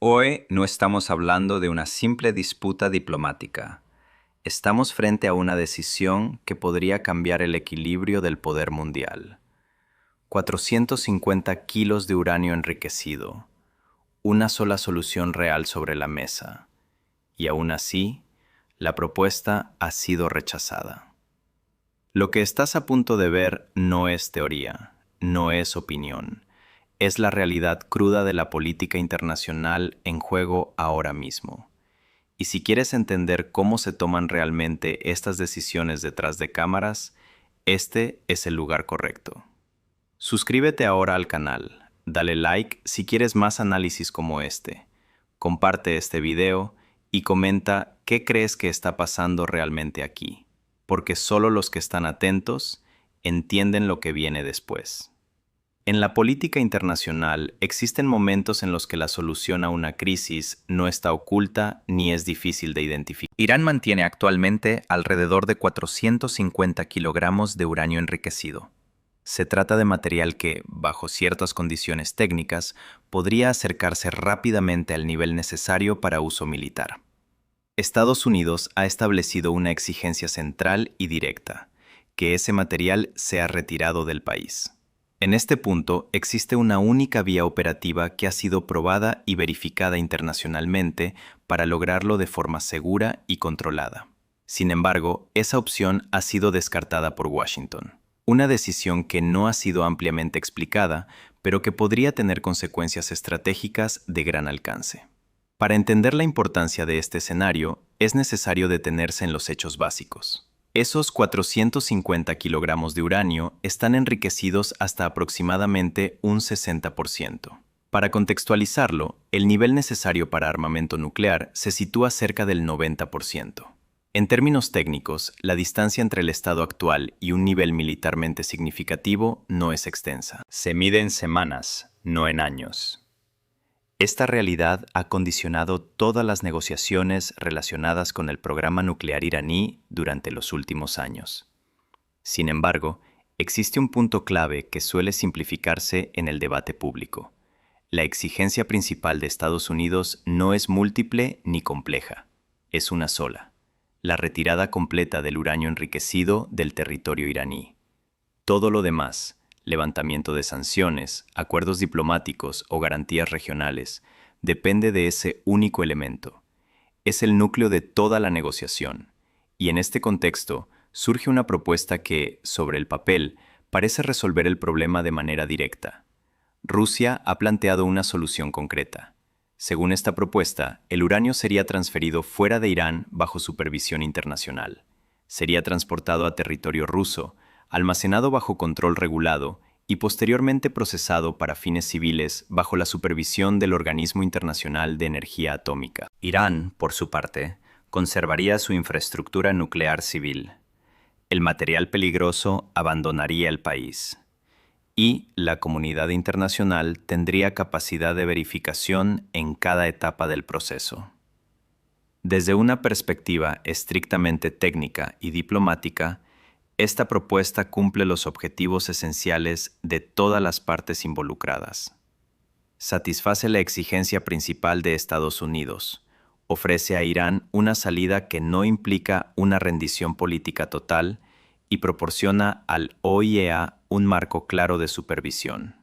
Hoy no estamos hablando de una simple disputa diplomática. Estamos frente a una decisión que podría cambiar el equilibrio del poder mundial. 450 kilos de uranio enriquecido, una sola solución real sobre la mesa. Y aún así, la propuesta ha sido rechazada. Lo que estás a punto de ver no es teoría, no es opinión. Es la realidad cruda de la política internacional en juego ahora mismo. Y si quieres entender cómo se toman realmente estas decisiones detrás de cámaras, este es el lugar correcto. Suscríbete ahora al canal, dale like si quieres más análisis como este, comparte este video y comenta qué crees que está pasando realmente aquí, porque solo los que están atentos entienden lo que viene después. En la política internacional existen momentos en los que la solución a una crisis no está oculta ni es difícil de identificar. Irán mantiene actualmente alrededor de 450 kilogramos de uranio enriquecido. Se trata de material que, bajo ciertas condiciones técnicas, podría acercarse rápidamente al nivel necesario para uso militar. Estados Unidos ha establecido una exigencia central y directa, que ese material sea retirado del país. En este punto existe una única vía operativa que ha sido probada y verificada internacionalmente para lograrlo de forma segura y controlada. Sin embargo, esa opción ha sido descartada por Washington. Una decisión que no ha sido ampliamente explicada, pero que podría tener consecuencias estratégicas de gran alcance. Para entender la importancia de este escenario, es necesario detenerse en los hechos básicos. Esos 450 kilogramos de uranio están enriquecidos hasta aproximadamente un 60%. Para contextualizarlo, el nivel necesario para armamento nuclear se sitúa cerca del 90%. En términos técnicos, la distancia entre el estado actual y un nivel militarmente significativo no es extensa. Se mide en semanas, no en años. Esta realidad ha condicionado todas las negociaciones relacionadas con el programa nuclear iraní durante los últimos años. Sin embargo, existe un punto clave que suele simplificarse en el debate público. La exigencia principal de Estados Unidos no es múltiple ni compleja, es una sola: la retirada completa del uranio enriquecido del territorio iraní. Todo lo demás, levantamiento de sanciones, acuerdos diplomáticos o garantías regionales, depende de ese único elemento. Es el núcleo de toda la negociación, y en este contexto surge una propuesta que, sobre el papel, parece resolver el problema de manera directa. Rusia ha planteado una solución concreta. Según esta propuesta, el uranio sería transferido fuera de Irán bajo supervisión internacional. Sería transportado a territorio ruso, almacenado bajo control regulado y posteriormente procesado para fines civiles bajo la supervisión del Organismo Internacional de Energía Atómica. Irán, por su parte, conservaría su infraestructura nuclear civil. El material peligroso abandonaría el país. Y la comunidad internacional tendría capacidad de verificación en cada etapa del proceso. Desde una perspectiva estrictamente técnica y diplomática, esta propuesta cumple los objetivos esenciales de todas las partes involucradas. Satisface la exigencia principal de Estados Unidos. Ofrece a Irán una salida que no implica una rendición política total y proporciona al OIEA un marco claro de supervisión.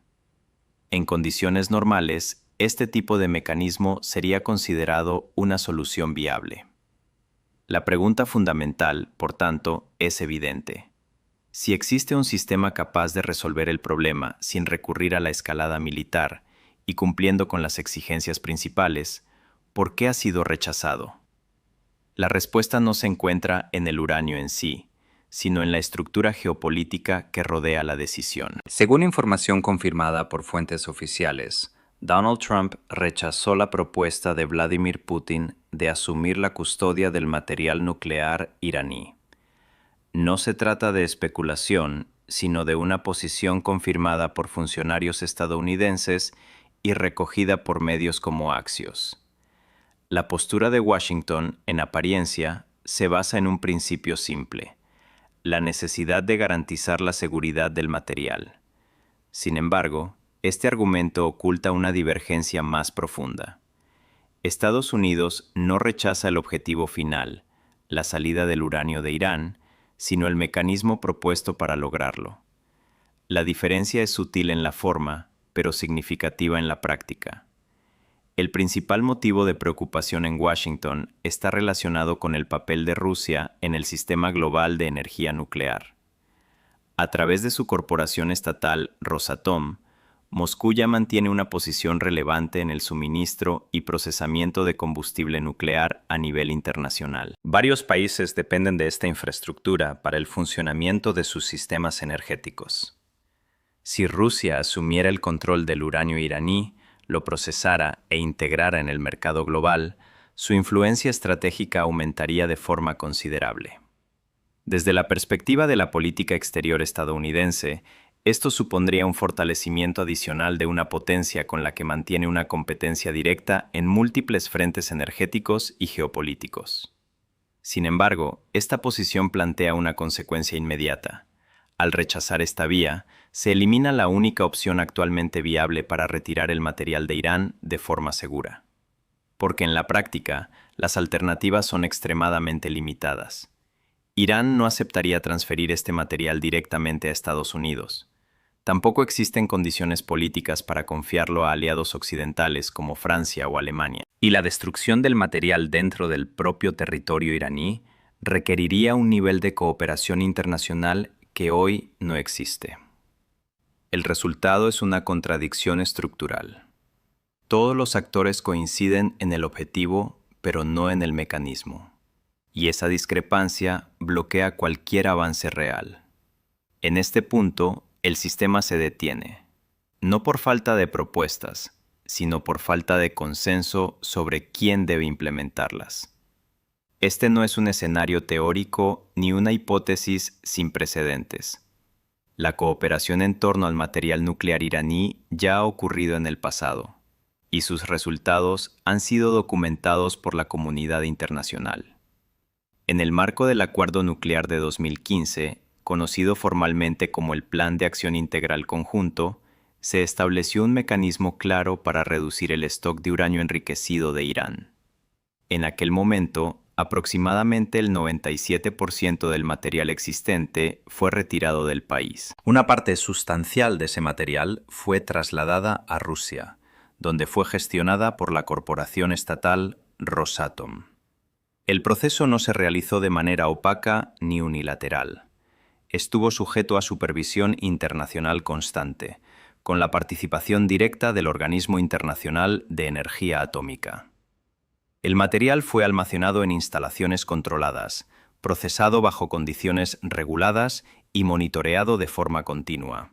En condiciones normales, este tipo de mecanismo sería considerado una solución viable. La pregunta fundamental, por tanto, es evidente. Si existe un sistema capaz de resolver el problema sin recurrir a la escalada militar y cumpliendo con las exigencias principales, ¿por qué ha sido rechazado? La respuesta no se encuentra en el uranio en sí, sino en la estructura geopolítica que rodea la decisión. Según información confirmada por fuentes oficiales, Donald Trump rechazó la propuesta de Vladimir Putin de asumir la custodia del material nuclear iraní. No se trata de especulación, sino de una posición confirmada por funcionarios estadounidenses y recogida por medios como Axios. La postura de Washington, en apariencia, se basa en un principio simple: la necesidad de garantizar la seguridad del material. Sin embargo, este argumento oculta una divergencia más profunda. Estados Unidos no rechaza el objetivo final, la salida del uranio de Irán, sino el mecanismo propuesto para lograrlo. La diferencia es sutil en la forma, pero significativa en la práctica. El principal motivo de preocupación en Washington está relacionado con el papel de Rusia en el sistema global de energía nuclear. A través de su corporación estatal Rosatom, Moscú ya mantiene una posición relevante en el suministro y procesamiento de combustible nuclear a nivel internacional. Varios países dependen de esta infraestructura para el funcionamiento de sus sistemas energéticos. Si Rusia asumiera el control del uranio iraní, lo procesara e integrara en el mercado global, su influencia estratégica aumentaría de forma considerable. Desde la perspectiva de la política exterior estadounidense, esto supondría un fortalecimiento adicional de una potencia con la que mantiene una competencia directa en múltiples frentes energéticos y geopolíticos. Sin embargo, esta posición plantea una consecuencia inmediata. Al rechazar esta vía, se elimina la única opción actualmente viable para retirar el material de Irán de forma segura. Porque en la práctica, las alternativas son extremadamente limitadas. Irán no aceptaría transferir este material directamente a Estados Unidos. Tampoco existen condiciones políticas para confiarlo a aliados occidentales como Francia o Alemania. Y la destrucción del material dentro del propio territorio iraní requeriría un nivel de cooperación internacional que hoy no existe. El resultado es una contradicción estructural. Todos los actores coinciden en el objetivo, pero no en el mecanismo. Y esa discrepancia bloquea cualquier avance real. En este punto, el sistema se detiene, no por falta de propuestas, sino por falta de consenso sobre quién debe implementarlas. Este no es un escenario teórico ni una hipótesis sin precedentes. La cooperación en torno al material nuclear iraní ya ha ocurrido en el pasado, y sus resultados han sido documentados por la comunidad internacional. En el marco del Acuerdo Nuclear de 2015, conocido formalmente como el Plan de Acción Integral Conjunto, se estableció un mecanismo claro para reducir el stock de uranio enriquecido de Irán. En aquel momento, aproximadamente el 97% del material existente fue retirado del país. Una parte sustancial de ese material fue trasladada a Rusia, donde fue gestionada por la corporación estatal Rosatom. El proceso no se realizó de manera opaca ni unilateral. Estuvo sujeto a supervisión internacional constante, con la participación directa del Organismo Internacional de Energía Atómica. El material fue almacenado en instalaciones controladas, procesado bajo condiciones reguladas y monitoreado de forma continua.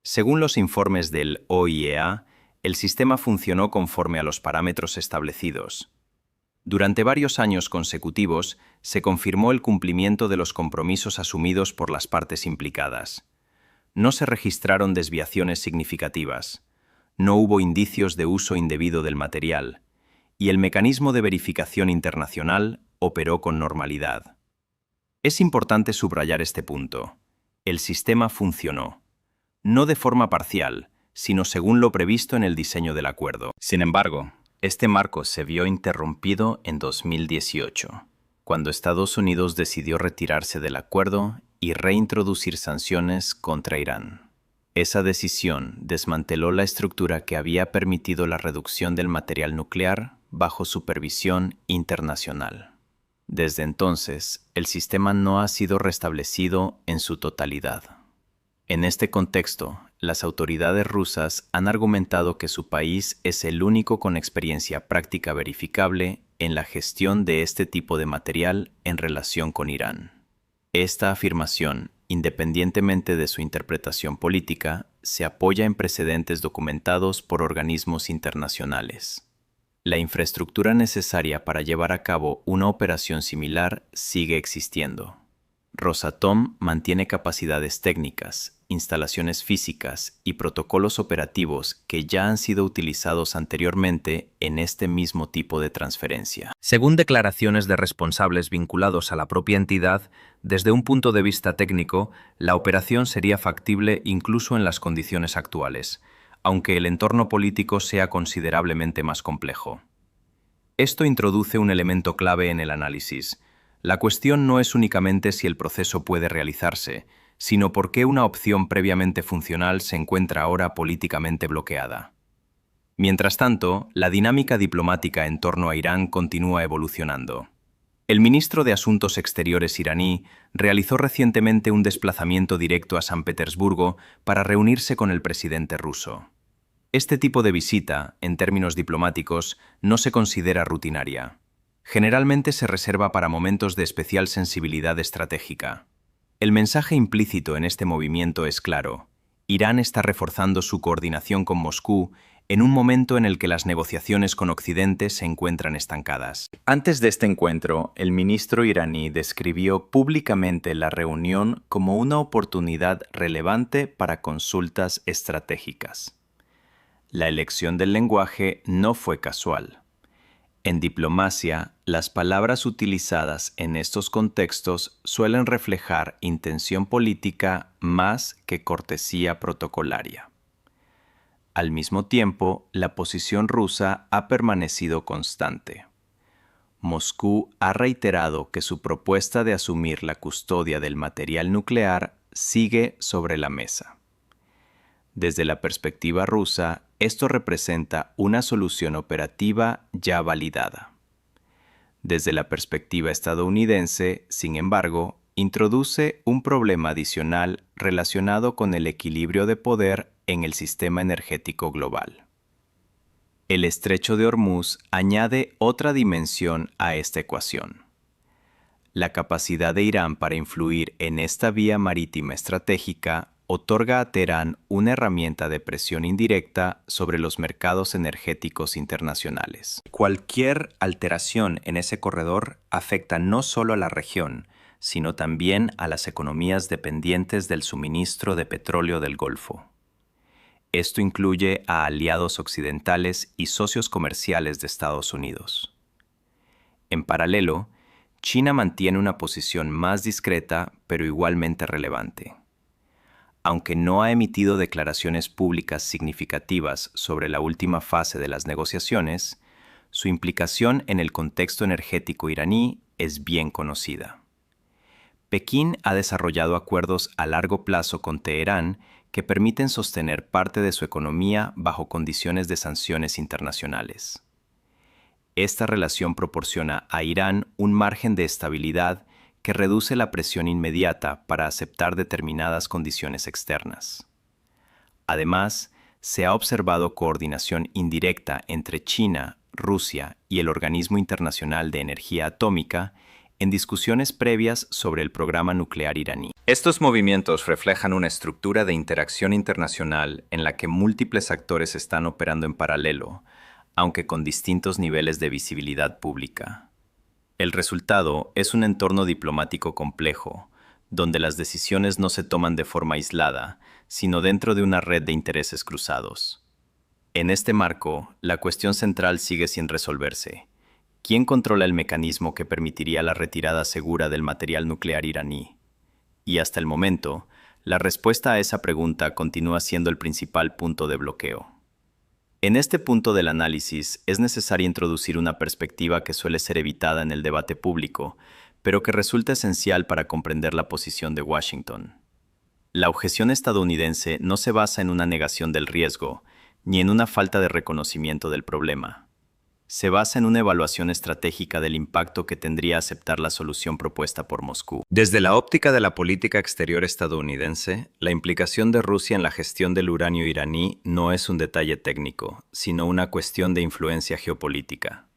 Según los informes del OIEA, el sistema funcionó conforme a los parámetros establecidos. Durante varios años consecutivos, se confirmó el cumplimiento de los compromisos asumidos por las partes implicadas. No se registraron desviaciones significativas, no hubo indicios de uso indebido del material, y el mecanismo de verificación internacional operó con normalidad. Es importante subrayar este punto. El sistema funcionó, no de forma parcial, sino según lo previsto en el diseño del acuerdo. Sin embargo, este marco se vio interrumpido en 2018, cuando Estados Unidos decidió retirarse del acuerdo y reintroducir sanciones contra Irán. Esa decisión desmanteló la estructura que había permitido la reducción del material nuclear bajo supervisión internacional. Desde entonces, el sistema no ha sido restablecido en su totalidad. En este contexto, las autoridades rusas han argumentado que su país es el único con experiencia práctica verificable en la gestión de este tipo de material en relación con Irán. Esta afirmación, independientemente de su interpretación política, se apoya en precedentes documentados por organismos internacionales. La infraestructura necesaria para llevar a cabo una operación similar sigue existiendo. Rosatom mantiene capacidades técnicas, instalaciones físicas y protocolos operativos que ya han sido utilizados anteriormente en este mismo tipo de transferencia. Según declaraciones de responsables vinculados a la propia entidad, desde un punto de vista técnico, la operación sería factible incluso en las condiciones actuales, aunque el entorno político sea considerablemente más complejo. Esto introduce un elemento clave en el análisis. La cuestión no es únicamente si el proceso puede realizarse, sino por qué una opción previamente funcional se encuentra ahora políticamente bloqueada. Mientras tanto, la dinámica diplomática en torno a Irán continúa evolucionando. El ministro de Asuntos Exteriores iraní realizó recientemente un desplazamiento directo a San Petersburgo para reunirse con el presidente ruso. Este tipo de visita, en términos diplomáticos, no se considera rutinaria. Generalmente se reserva para momentos de especial sensibilidad estratégica. El mensaje implícito en este movimiento es claro. Irán está reforzando su coordinación con Moscú en un momento en el que las negociaciones con Occidente se encuentran estancadas. Antes de este encuentro, el ministro iraní describió públicamente la reunión como una oportunidad relevante para consultas estratégicas. La elección del lenguaje no fue casual. En diplomacia, las palabras utilizadas en estos contextos suelen reflejar intención política más que cortesía protocolaria. Al mismo tiempo, la posición rusa ha permanecido constante. Moscú ha reiterado que su propuesta de asumir la custodia del material nuclear sigue sobre la mesa. Desde la perspectiva rusa, esto representa una solución operativa ya validada. Desde la perspectiva estadounidense, sin embargo, introduce un problema adicional relacionado con el equilibrio de poder en el sistema energético global. El estrecho de Hormuz añade otra dimensión a esta ecuación. La capacidad de Irán para influir en esta vía marítima estratégica otorga a Teherán una herramienta de presión indirecta sobre los mercados energéticos internacionales. Cualquier alteración en ese corredor afecta no solo a la región, sino también a las economías dependientes del suministro de petróleo del Golfo. Esto incluye a aliados occidentales y socios comerciales de Estados Unidos. En paralelo, China mantiene una posición más discreta, pero igualmente relevante. Aunque no ha emitido declaraciones públicas significativas sobre la última fase de las negociaciones, su implicación en el contexto energético iraní es bien conocida. Pekín ha desarrollado acuerdos a largo plazo con Teherán que permiten sostener parte de su economía bajo condiciones de sanciones internacionales. Esta relación proporciona a Irán un margen de estabilidad que reduce la presión inmediata para aceptar determinadas condiciones externas. Además, se ha observado coordinación indirecta entre China, Rusia y el Organismo Internacional de Energía Atómica en discusiones previas sobre el programa nuclear iraní. Estos movimientos reflejan una estructura de interacción internacional en la que múltiples actores están operando en paralelo, aunque con distintos niveles de visibilidad pública. El resultado es un entorno diplomático complejo, donde las decisiones no se toman de forma aislada, sino dentro de una red de intereses cruzados. En este marco, la cuestión central sigue sin resolverse. ¿Quién controla el mecanismo que permitiría la retirada segura del material nuclear iraní? Y hasta el momento, la respuesta a esa pregunta continúa siendo el principal punto de bloqueo. En este punto del análisis es necesario introducir una perspectiva que suele ser evitada en el debate público, pero que resulta esencial para comprender la posición de Washington. La objeción estadounidense no se basa en una negación del riesgo, ni en una falta de reconocimiento del problema. Se basa en una evaluación estratégica del impacto que tendría aceptar la solución propuesta por Moscú. Desde la óptica de la política exterior estadounidense, la implicación de Rusia en la gestión del uranio iraní no es un detalle técnico, sino una cuestión de influencia geopolítica.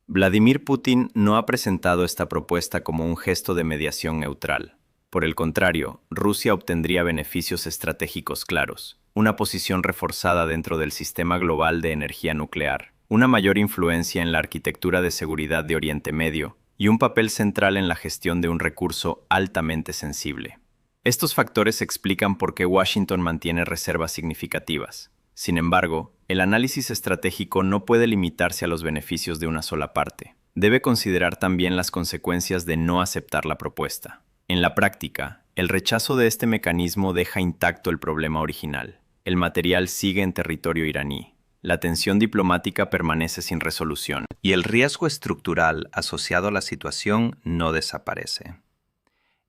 Vladimir Putin no ha presentado esta propuesta como un gesto de mediación neutral. Por el contrario, Rusia obtendría beneficios estratégicos claros, una posición reforzada dentro del sistema global de energía nuclear, una mayor influencia en la arquitectura de seguridad de Oriente Medio y un papel central en la gestión de un recurso altamente sensible. Estos factores explican por qué Washington mantiene reservas significativas. Sin embargo, el análisis estratégico no puede limitarse a los beneficios de una sola parte. Debe considerar también las consecuencias de no aceptar la propuesta. En la práctica, el rechazo de este mecanismo deja intacto el problema original. El material sigue en territorio iraní. la tensión diplomática permanece sin resolución y el riesgo estructural asociado a la situación no desaparece.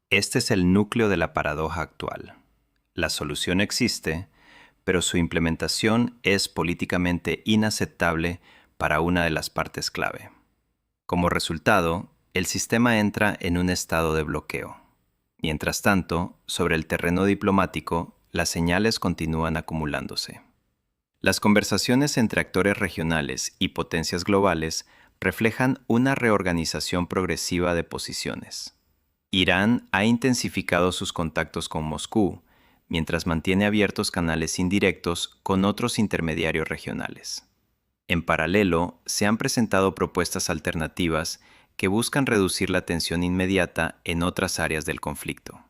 Este es el núcleo de la paradoja actual. La solución existe, pero su implementación es políticamente inaceptable para una de las partes clave. Como resultado, el sistema entra en un estado de bloqueo. Mientras tanto, sobre el terreno diplomático, las señales continúan acumulándose. Las conversaciones entre actores regionales y potencias globales reflejan una reorganización progresiva de posiciones. Irán ha intensificado sus contactos con Moscú, mientras mantiene abiertos canales indirectos con otros intermediarios regionales. En paralelo, se han presentado propuestas alternativas que buscan reducir la tensión inmediata en otras áreas del conflicto.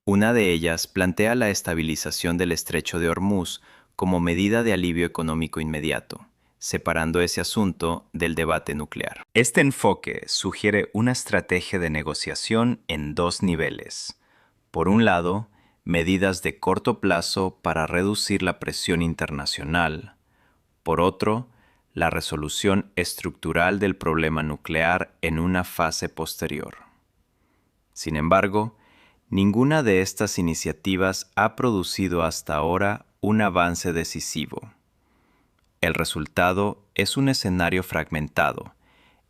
Una de ellas plantea la estabilización del estrecho de Hormuz como medida de alivio económico inmediato, separando ese asunto del debate nuclear. Este enfoque sugiere una estrategia de negociación en dos niveles. Por un lado, medidas de corto plazo para reducir la presión internacional. Por otro, la resolución estructural del problema nuclear en una fase posterior. Sin embargo, ninguna de estas iniciativas ha producido hasta ahora un avance decisivo. El resultado es un escenario fragmentado,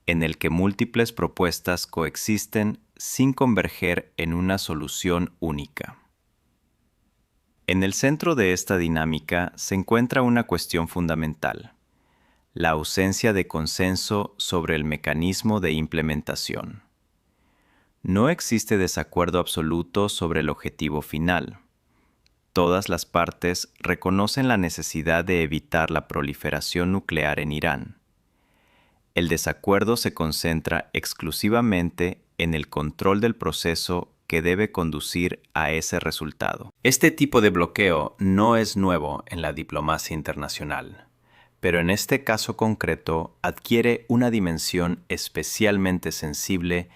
en el que múltiples propuestas coexisten sin converger en una solución única. En el centro de esta dinámica se encuentra una cuestión fundamental: la ausencia de consenso sobre el mecanismo de implementación. No existe desacuerdo absoluto sobre el objetivo final. Todas las partes reconocen la necesidad de evitar la proliferación nuclear en Irán. El desacuerdo se concentra exclusivamente en el control del proceso que debe conducir a ese resultado. Este tipo de bloqueo no es nuevo en la diplomacia internacional, pero en este caso concreto adquiere una dimensión especialmente sensible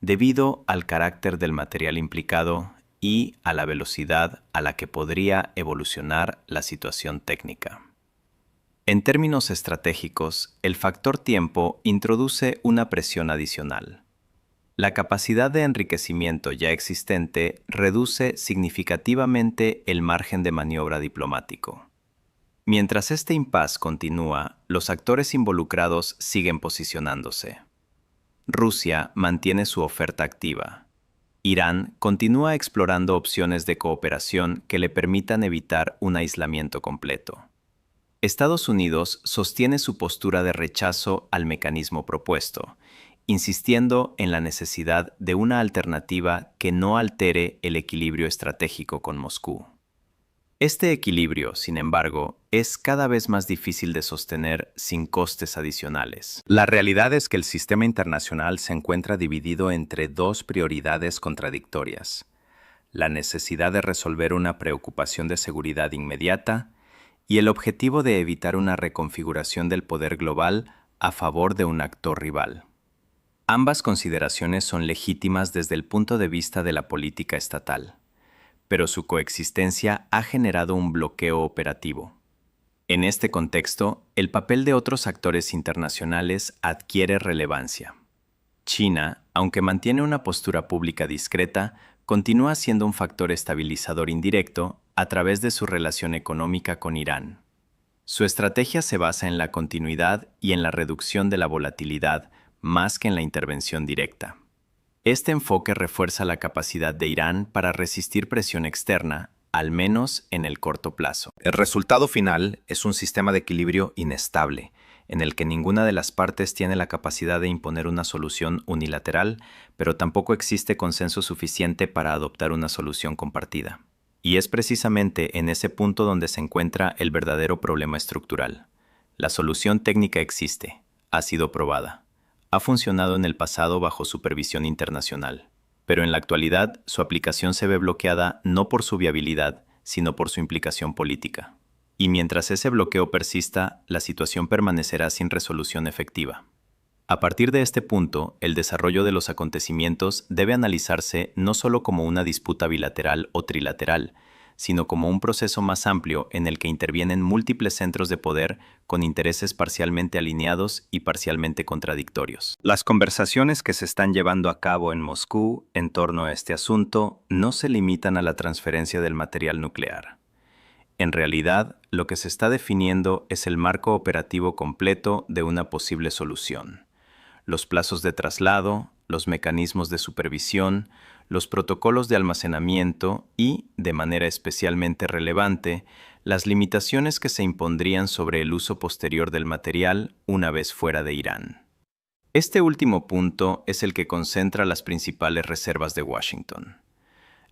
debido al carácter del material implicado y a la velocidad a la que podría evolucionar la situación técnica. En términos estratégicos, el factor tiempo introduce una presión adicional. La capacidad de enriquecimiento ya existente reduce significativamente el margen de maniobra diplomático. Mientras este impasse continúa, los actores involucrados siguen posicionándose. Rusia mantiene su oferta activa. Irán continúa explorando opciones de cooperación que le permitan evitar un aislamiento completo. Estados Unidos sostiene su postura de rechazo al mecanismo propuesto, insistiendo en la necesidad de una alternativa que no altere el equilibrio estratégico con Moscú. Este equilibrio, sin embargo, es cada vez más difícil de sostener sin costes adicionales. La realidad es que el sistema internacional se encuentra dividido entre dos prioridades contradictorias: la necesidad de resolver una preocupación de seguridad inmediata y el objetivo de evitar una reconfiguración del poder global a favor de un actor rival. Ambas consideraciones son legítimas desde el punto de vista de la política estatal, pero su coexistencia ha generado un bloqueo operativo. En este contexto, el papel de otros actores internacionales adquiere relevancia. China, aunque mantiene una postura pública discreta, continúa siendo un factor estabilizador indirecto a través de su relación económica con Irán. Su estrategia se basa en la continuidad y en la reducción de la volatilidad más que en la intervención directa. Este enfoque refuerza la capacidad de Irán para resistir presión externa, al menos en el corto plazo. El resultado final es un sistema de equilibrio inestable, en el que ninguna de las partes tiene la capacidad de imponer una solución unilateral, pero tampoco existe consenso suficiente para adoptar una solución compartida. Y es precisamente en ese punto donde se encuentra el verdadero problema estructural. La solución técnica existe, ha sido probada. Ha funcionado en el pasado bajo supervisión internacional, pero en la actualidad su aplicación se ve bloqueada no por su viabilidad, sino por su implicación política. Y mientras ese bloqueo persista, la situación permanecerá sin resolución efectiva. A partir de este punto, el desarrollo de los acontecimientos debe analizarse no solo como una disputa bilateral o trilateral, sino como un proceso más amplio en el que intervienen múltiples centros de poder con intereses parcialmente alineados y parcialmente contradictorios. Las conversaciones que se están llevando a cabo en Moscú en torno a este asunto no se limitan a la transferencia del material nuclear. En realidad, lo que se está definiendo es el marco operativo completo de una posible solución. Los plazos de traslado, los mecanismos de supervisión, los protocolos de almacenamiento y, de manera especialmente relevante, las limitaciones que se impondrían sobre el uso posterior del material una vez fuera de Irán. Este último punto es el que concentra las principales reservas de Washington.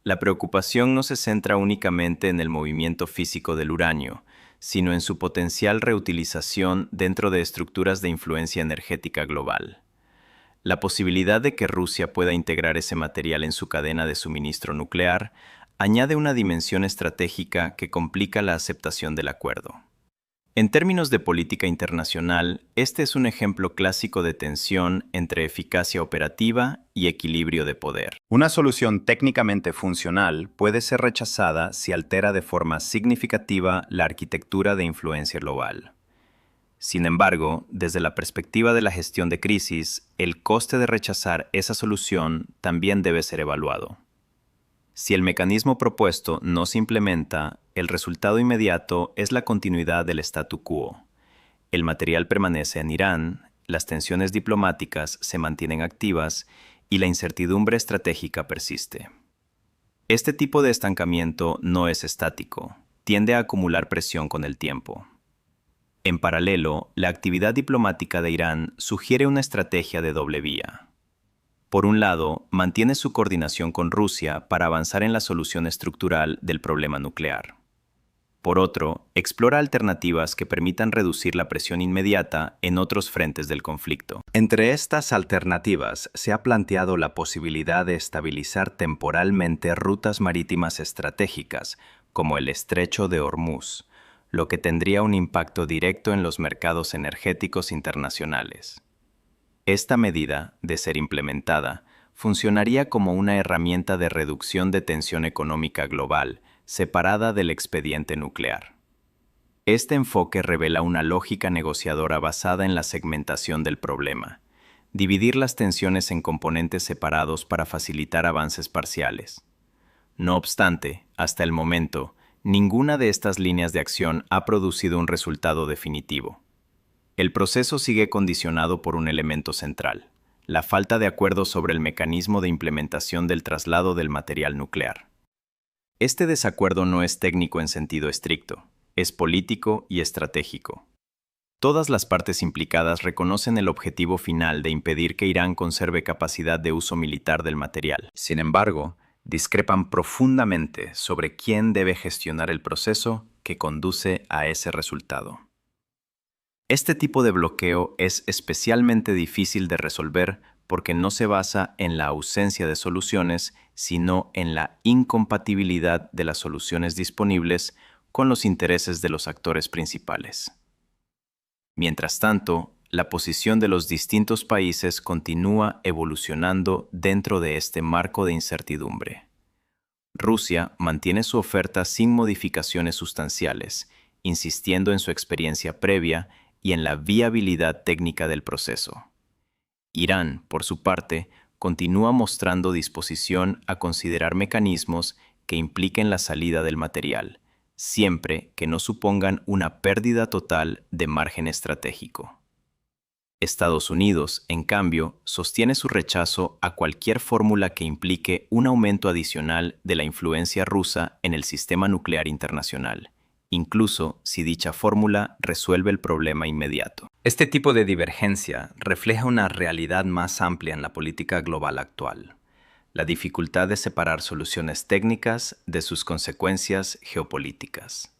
La preocupación no se centra únicamente en el movimiento físico del uranio, sino en su potencial reutilización dentro de estructuras de influencia energética global. La posibilidad de que Rusia pueda integrar ese material en su cadena de suministro nuclear añade una dimensión estratégica que complica la aceptación del acuerdo. En términos de política internacional, este es un ejemplo clásico de tensión entre eficacia operativa y equilibrio de poder. Una solución técnicamente funcional puede ser rechazada si altera de forma significativa la arquitectura de influencia global. Sin embargo, desde la perspectiva de la gestión de crisis, el coste de rechazar esa solución también debe ser evaluado. Si el mecanismo propuesto no se implementa, el resultado inmediato es la continuidad del statu quo. El material permanece en Irán, las tensiones diplomáticas se mantienen activas y la incertidumbre estratégica persiste. Este tipo de estancamiento no es estático, tiende a acumular presión con el tiempo. En paralelo, la actividad diplomática de Irán sugiere una estrategia de doble vía. Por un lado, mantiene su coordinación con Rusia para avanzar en la solución estructural del problema nuclear. Por otro, explora alternativas que permitan reducir la presión inmediata en otros frentes del conflicto. Entre estas alternativas se ha planteado la posibilidad de estabilizar temporalmente rutas marítimas estratégicas, como el Estrecho de Hormuz, lo que tendría un impacto directo en los mercados energéticos internacionales. Esta medida, de ser implementada, funcionaría como una herramienta de reducción de tensión económica global, separada del expediente nuclear. Este enfoque revela una lógica negociadora basada en la segmentación del problema, dividir las tensiones en componentes separados para facilitar avances parciales. No obstante, hasta el momento, ninguna de estas líneas de acción ha producido un resultado definitivo. El proceso sigue condicionado por un elemento central, la falta de acuerdo sobre el mecanismo de implementación del traslado del material nuclear. Este desacuerdo no es técnico en sentido estricto, es político y estratégico. Todas las partes implicadas reconocen el objetivo final de impedir que Irán conserve capacidad de uso militar del material. Sin embargo, discrepan profundamente sobre quién debe gestionar el proceso que conduce a ese resultado. Este tipo de bloqueo es especialmente difícil de resolver porque no se basa en la ausencia de soluciones, sino en la incompatibilidad de las soluciones disponibles con los intereses de los actores principales. Mientras tanto, la posición de los distintos países continúa evolucionando dentro de este marco de incertidumbre. Rusia mantiene su oferta sin modificaciones sustanciales, insistiendo en su experiencia previa y en la viabilidad técnica del proceso. Irán, por su parte, continúa mostrando disposición a considerar mecanismos que impliquen la salida del material, siempre que no supongan una pérdida total de margen estratégico. Estados Unidos, en cambio, sostiene su rechazo a cualquier fórmula que implique un aumento adicional de la influencia rusa en el sistema nuclear internacional, incluso si dicha fórmula resuelve el problema inmediato. Este tipo de divergencia refleja una realidad más amplia en la política global actual: la dificultad de separar soluciones técnicas de sus consecuencias geopolíticas.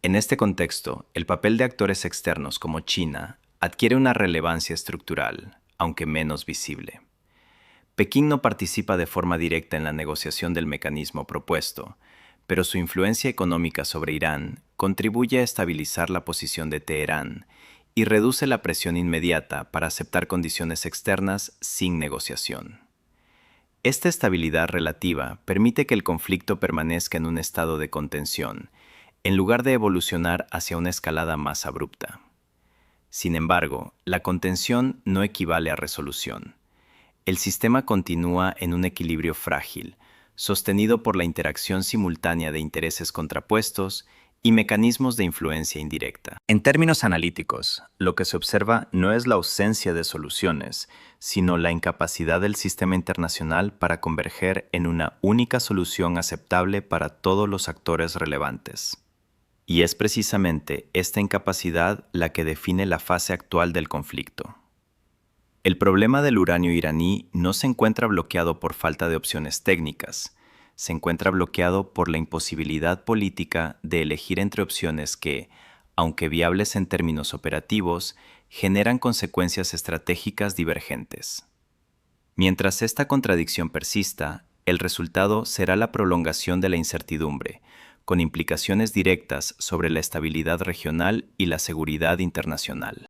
En este contexto, el papel de actores externos como China adquiere una relevancia estructural, aunque menos visible. Pekín no participa de forma directa en la negociación del mecanismo propuesto, pero su influencia económica sobre Irán contribuye a estabilizar la posición de Teherán y reduce la presión inmediata para aceptar condiciones externas sin negociación. Esta estabilidad relativa permite que el conflicto permanezca en un estado de contención, en lugar de evolucionar hacia una escalada más abrupta. Sin embargo, la contención no equivale a resolución. El sistema continúa en un equilibrio frágil, sostenido por la interacción simultánea de intereses contrapuestos y mecanismos de influencia indirecta. En términos analíticos, lo que se observa no es la ausencia de soluciones, sino la incapacidad del sistema internacional para converger en una única solución aceptable para todos los actores relevantes. Y es precisamente esta incapacidad la que define la fase actual del conflicto. El problema del uranio iraní no se encuentra bloqueado por falta de opciones técnicas, se encuentra bloqueado por la imposibilidad política de elegir entre opciones que, aunque viables en términos operativos, generan consecuencias estratégicas divergentes. Mientras esta contradicción persista, el resultado será la prolongación de la incertidumbre, con implicaciones directas sobre la estabilidad regional y la seguridad internacional.